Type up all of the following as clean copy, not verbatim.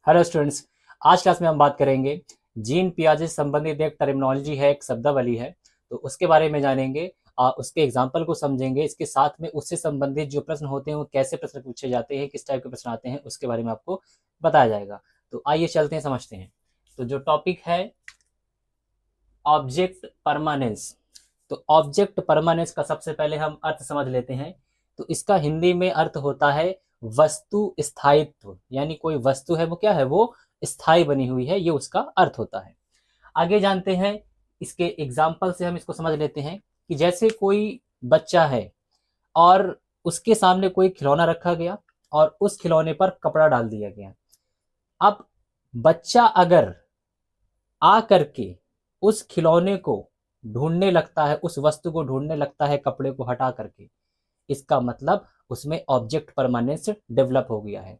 Hello students, आज class में हम बात करेंगे जीन पियाजे से संबंधित एक टर्मिनोलॉजी है, एक शब्दावली है। तो उसके बारे में जानेंगे, उसके एग्जाम्पल को समझेंगे। इसके साथ में उससे संबंधित जो प्रश्न होते हैं वो कैसे प्रश्न पूछे जाते हैं, किस टाइप के प्रश्न आते हैं, उसके बारे में आपको बताया जाएगा। तो आइए चलते हैं, समझते हैं। तो जो टॉपिक है ऑब्जेक्ट परमानेंस। तो ऑब्जेक्ट परमानेंस का सबसे पहले हम अर्थ समझ लेते हैं। तो इसका हिंदी में अर्थ होता है वस्तु स्थायित्व, यानी कोई वस्तु है वो क्या है, वो स्थायी बनी हुई है, ये उसका अर्थ होता है। आगे जानते हैं, इसके एग्जाम्पल से हम इसको समझ लेते हैं कि जैसे कोई बच्चा है और उसके सामने कोई खिलौना रखा गया और उस खिलौने पर कपड़ा डाल दिया गया। अब बच्चा अगर आ करके उस खिलौने को ढूंढने लगता है, उस वस्तु को ढूंढने लगता है कपड़े को हटा करके, इसका मतलब उसमें ऑब्जेक्ट परमानेंस डेवलप हो गया है।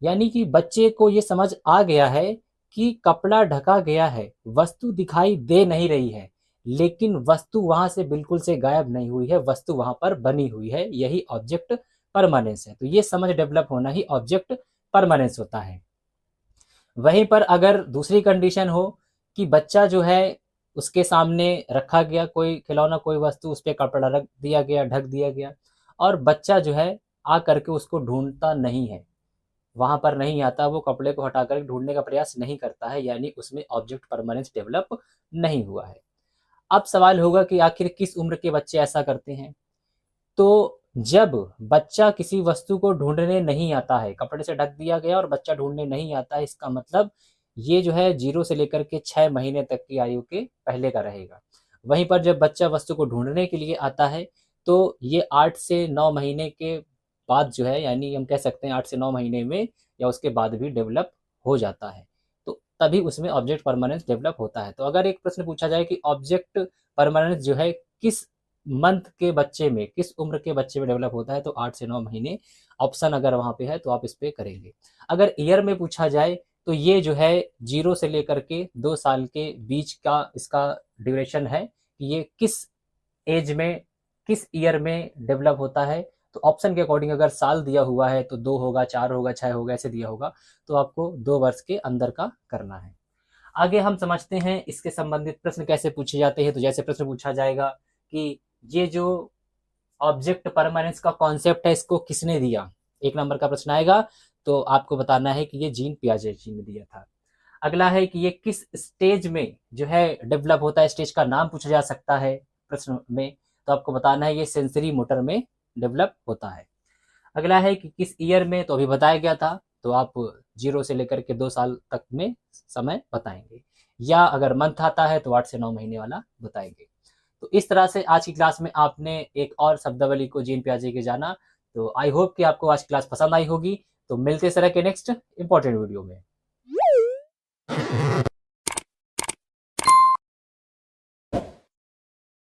यानी कि बच्चे को ये समझ आ गया है कि कपड़ा ढका गया है, वस्तु दिखाई दे नहीं रही है, लेकिन वस्तु वहां से बिल्कुल से गायब नहीं हुई है, वस्तु वहां पर बनी हुई है। यही ऑब्जेक्ट परमानेंस है। तो ये समझ डेवलप होना ही ऑब्जेक्ट परमानेंस होता है। वहीं पर अगर दूसरी कंडीशन हो कि बच्चा जो है उसके सामने रखा गया कोई खिलौना, कोई वस्तु, उस पर कपड़ा रख दिया गया, ढक दिया गया, और बच्चा जो है आ करके उसको ढूंढता नहीं है, वहां पर नहीं आता, वो कपड़े को हटाकर ढूंढने का प्रयास नहीं करता है, यानी उसमें ऑब्जेक्ट परमानेंस डेवलप नहीं हुआ है। अब सवाल होगा कि आखिर किस उम्र के बच्चे ऐसा करते हैं। तो जब बच्चा किसी वस्तु को ढूंढने नहीं आता है, कपड़े से ढक दिया गया और बच्चा ढूंढने नहीं आता है, इसका मतलब ये जो है 0 से लेकर के 6 महीने तक की आयु के पहले का रहेगा। वहीं पर जब बच्चा वस्तु को ढूंढने के लिए आता है तो ये 8 से 9 महीने के बाद जो है, यानी हम कह सकते हैं 8 से 9 महीने में या उसके बाद भी डेवलप हो जाता है। तो तभी उसमें ऑब्जेक्ट परमानेंस डेवलप होता है। तो अगर एक प्रश्न पूछा जाए कि ऑब्जेक्ट परमानेंस जो है किस मंथ के बच्चे में, किस उम्र के बच्चे में डेवलप होता है, तो 8 से 9 महीने ऑप्शन अगर वहां पे है तो आप इस पे करेंगे। अगर ईयर में पूछा जाए तो ये जो है 0 से लेकर के 2 साल के बीच का इसका ड्यूरेशन है कि ये किस एज में, किस ईयर में डेवलप होता है। तो ऑप्शन के अकॉर्डिंग अगर साल दिया हुआ है तो 2 होगा, 4 होगा, 6 होगा, ऐसे दिया होगा, तो आपको 2 वर्ष के अंदर का करना है। आगे हम समझते हैं इसके संबंधित प्रश्न कैसे पूछे जाते हैं। तो जैसे प्रश्न पूछा जाएगा कि ये जो ऑब्जेक्ट परमानेंस का कॉन्सेप्ट है इसको किसने दिया, 1 नंबर का प्रश्न आएगा तो आपको बताना है कि ये जीन पियाजे जी ने दिया था। अगला है कि ये किस स्टेज में जो है डेवलप होता है, स्टेज का नाम पूछा जा सकता है प्रश्न में, तो आपको बताना है ये सेंसरी मोटर में डेवलप होता है। अगला है कि किस ईयर में, तो अभी बताया गया था, तो आप 0 से लेकर के 2 साल तक में समय बताएंगे, या अगर मंथ आता है तो 8 से 9 महीने वाला बताएंगे। तो इस तरह से आज की क्लास में आपने एक और शब्दावली को जीन पियाजे के जाना। तो आई होप कि आपको आज की क्लास पसंद आई होगी। तो मिलते इस तरह के नेक्स्ट इंपॉर्टेंट वीडियो में।